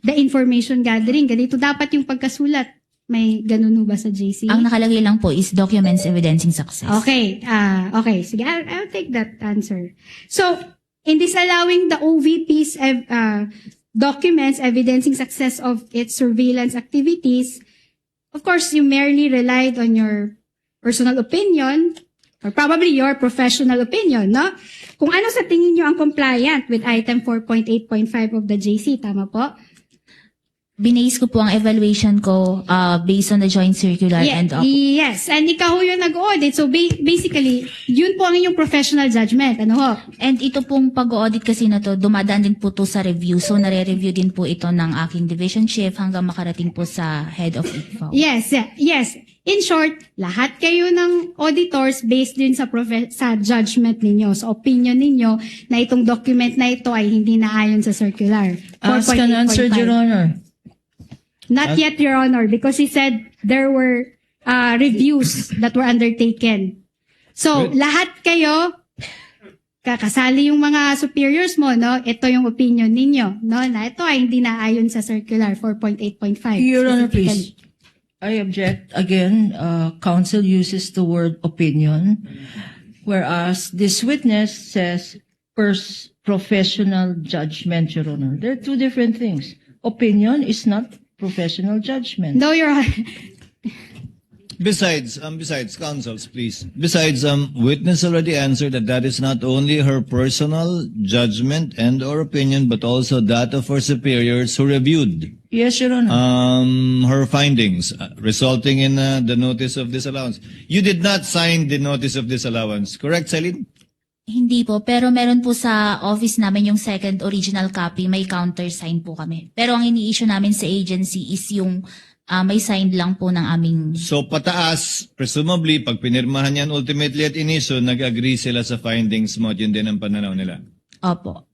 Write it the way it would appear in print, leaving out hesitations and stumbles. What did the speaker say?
the information gathering. Ganito dapat yung pagkasulat. May ganun ho ba sa JC? Ang nakalagay lang po is documents evidencing success. Okay. Okay. Sige, I'll take that answer. So, in disallowing the OVP's documents evidencing success of its surveillance activities, of course, you merely relied on your personal opinion or probably your professional opinion, no? Kung ano sa tingin nyo ang compliant with item 4.8.5 of the JC, tama po? Binase ko po ang evaluation ko based on the joint circular and Yes, and ikaw yung nag-audit. So basically, yun po ang inyong professional judgment. Ano ho? And ito pong pag-audit kasi na to, dumadaan din po to sa review. So nare-review din po ito ng aking division chief hanggang makarating po sa head of ICFAO. Yes. In short, lahat kayo ng auditors based din sa sa judgment ninyo, sa opinion ninyo na itong document na ito ay hindi naayon sa circular. Ask and answer, 4.8.5. Your Honor. Not yet, Your Honor, because he said there were reviews that were undertaken. So, lahat kayo, kakasali yung mga superiors mo, no? Ito yung opinion ninyo, no? Na ito ay hindi naayon sa circular 4.8.5. Your Honor, specifically. please. I object again. Counsel uses the word opinion, whereas this witness says professional judgment, Your Honor. They're two different things. Opinion is not professional judgment. No, Your Honor. Besides, counsels, please. Besides, witness already answered that is not only her personal judgment and or opinion, but also that of her superiors who reviewed Yes, Your Honor. her findings, resulting in the notice of disallowance. You did not sign the notice of disallowance, correct, Celine? Hindi po, pero meron po sa office namin yung second original copy, may countersign po kami. Pero ang ini-issue namin sa agency is yung may signed lang po ng aming... So pataas, presumably, pag pinirmahan yan ultimately at iniso, nag-agree sila sa findings mo at yun din ang pananaw nila. Opo.